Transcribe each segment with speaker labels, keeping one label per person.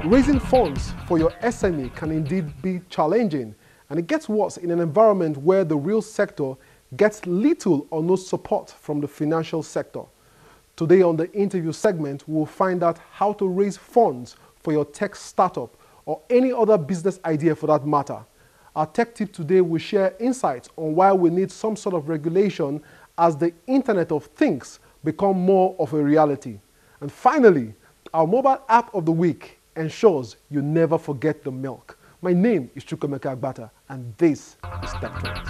Speaker 1: Raising funds for your SME can indeed be challenging, and it gets worse in an environment where the real sector gets little or no support from the financial sector. Today on the interview segment, we'll find out how to raise funds for your tech startup or any other business idea for that matter. Our tech tip today will share insights on why we need some sort of regulation as the Internet of Things become more of a reality. And finally, our mobile app of the week ensures you never forget the milk. My name is Chukwemeka Agbata, and this is Tech Trends.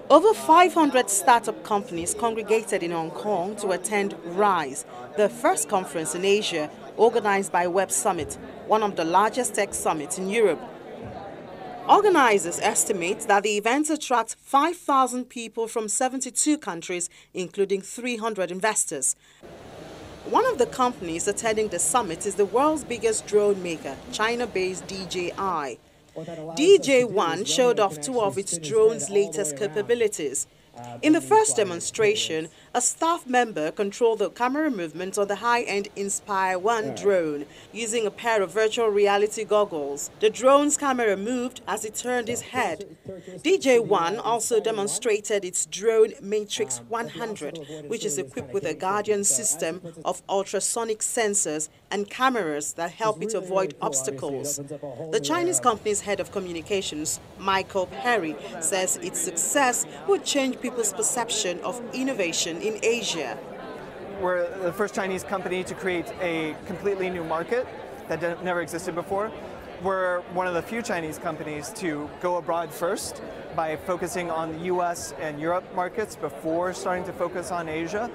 Speaker 2: Over 500 startup companies congregated in Hong Kong to attend RISE, the first conference in Asia organized by Web Summit, one of the largest tech summits in Europe. Organizers estimate that the event attracts 5,000 people from 72 countries, including 300 investors. One of the companies attending the summit is the world's biggest drone maker, China-based DJI. DJ-1 showed off two of its drone's latest capabilities. In the first demonstration, a staff member controlled the camera movement on the high-end Inspire 1 drone using a pair of virtual reality goggles. The drone's camera moved as it turned its head. DJ-1 also demonstrated its drone Matrix 100, which is equipped with a Guardian system of ultrasonic sensors and cameras that help it avoid obstacles. The Chinese company's head of communications, Michael Perry, says its success would change people's perception of innovation in Asia.
Speaker 3: We're the first Chinese company to create a completely new market that never existed before. We're one of the few Chinese companies to go abroad first by focusing on the US and Europe markets before starting to focus on Asia.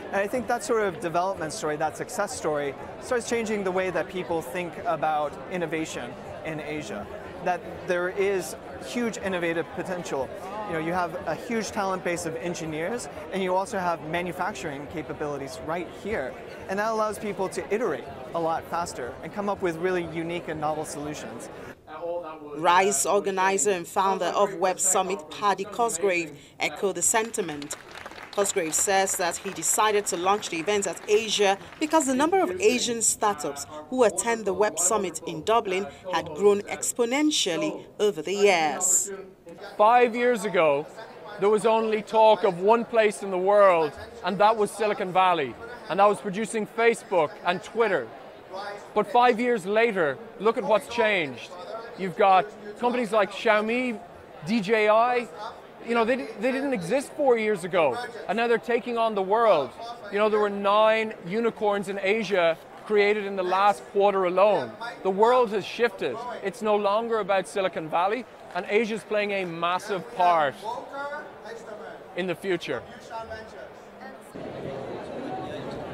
Speaker 3: And I think that sort of development story, that success story, starts changing the way that people think about innovation in Asia. That there is huge innovative potential. You know, you have a huge talent base of engineers, and you also have manufacturing capabilities right here. And that allows people to iterate a lot faster and come up with really unique and novel solutions.
Speaker 2: RISE organizer and founder of Web Summit, Paddy Cosgrave, echoed the sentiment. Cosgrave says that he decided to launch the event at Asia because the number of Asian startups who attend the Web Summit in Dublin had grown exponentially over the years.
Speaker 4: 5 years ago, there was only talk of one place in the world, and that was Silicon Valley, and that was producing Facebook and Twitter. But 5 years later, look at what's changed. You've got companies like Xiaomi, DJI. You know, they didn't exist 4 years ago, and now they're taking on the world. You know, there were 9 unicorns in Asia created in the last quarter alone. The world has shifted. It's no longer about Silicon Valley, and Asia's playing a massive part in the future.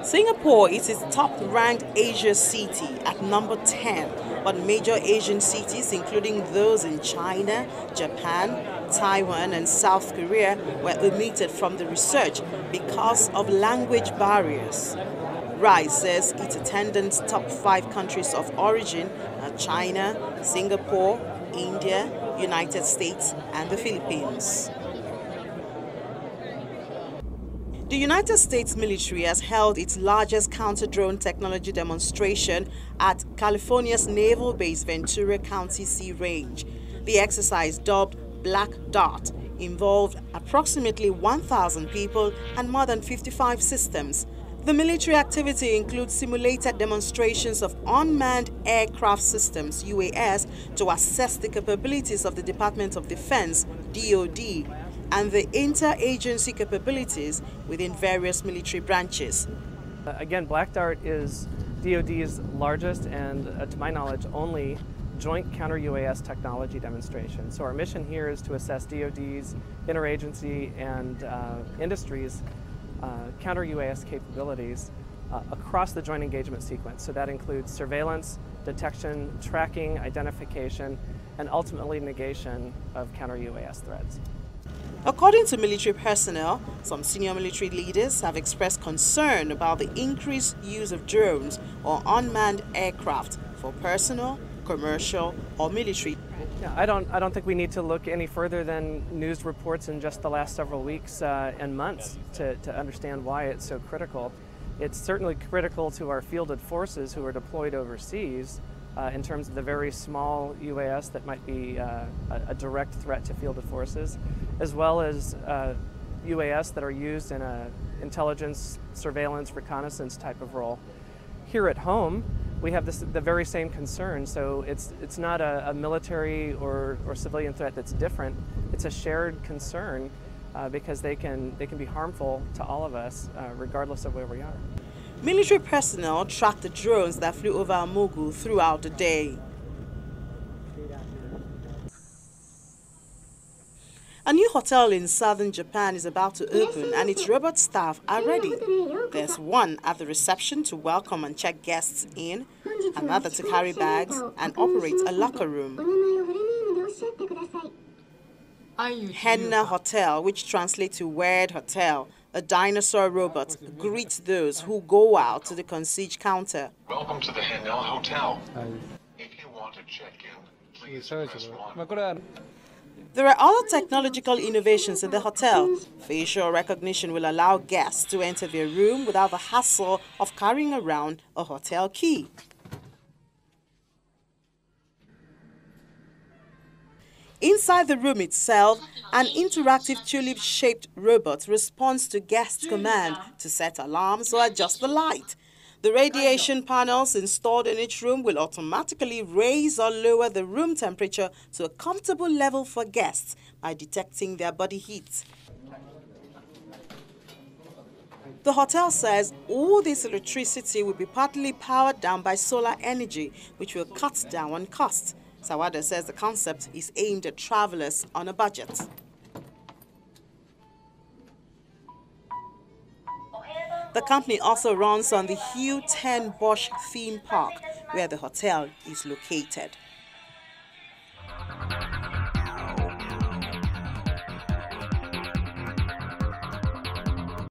Speaker 2: Singapore is its top-ranked Asia city at number 10, but major Asian cities, including those in China, Japan, Taiwan, and South Korea, were omitted from the research because of language barriers. RISE says its attendants' top 5 countries of origin are China, Singapore, India, United States, and the Philippines. The United States military has held its largest counter-drone technology demonstration at California's naval base Ventura County Sea Range. The exercise, dubbed Black Dart, involved approximately 1,000 people and more than 55 systems. The military activity includes simulated demonstrations of unmanned aircraft systems, UAS, to assess the capabilities of the Department of Defense, DoD, and the inter-agency capabilities within various military branches.
Speaker 5: Again, Black Dart is DoD's largest and, to my knowledge, only joint counter-UAS technology demonstration. So our mission here is to assess DoD's interagency and industries counter-UAS capabilities across the joint engagement sequence. So that includes surveillance, detection, tracking, identification, and ultimately negation of counter-UAS threats.
Speaker 2: According to military personnel, some senior military leaders have expressed concern about the increased use of drones or unmanned aircraft for personal commercial or military.
Speaker 5: Yeah, I don't think we need to look any further than news reports in just the last several weeks and months to understand why it's so critical. It's certainly critical to our fielded forces who are deployed overseas in terms of the very small UAS that might be a direct threat to fielded forces, as well as UAS that are used in a intelligence, surveillance, reconnaissance type of role. Here at home, we have the very same concern, so it's not a military or civilian threat that's different. It's a shared concern because they can be harmful to all of us, regardless of where we are.
Speaker 2: Military personnel tracked the drones that flew over Amogu throughout the day. A new hotel in southern Japan is about to open and its robot staff are ready. There's one at the reception to welcome and check guests in, another to carry bags and operate a locker room. Henna Hotel, which translates to Weird Hotel, a dinosaur robot, greets those who go out to the concierge counter.
Speaker 6: Welcome to the Henna Hotel. If you want to check in, please press 1.
Speaker 2: There are other technological innovations in the hotel. Facial recognition will allow guests to enter their room without the hassle of carrying around a hotel key. Inside the room itself, an interactive tulip-shaped robot responds to guests' command to set alarms or adjust the light. The radiation panels installed in each room will automatically raise or lower the room temperature to a comfortable level for guests by detecting their body heat. The hotel says all this electricity will be partly powered down by solar energy, which will cut down on costs. Sawada says the concept is aimed at travelers on a budget. The company also runs on the Hugh 10 Bosch theme park, where the hotel is located.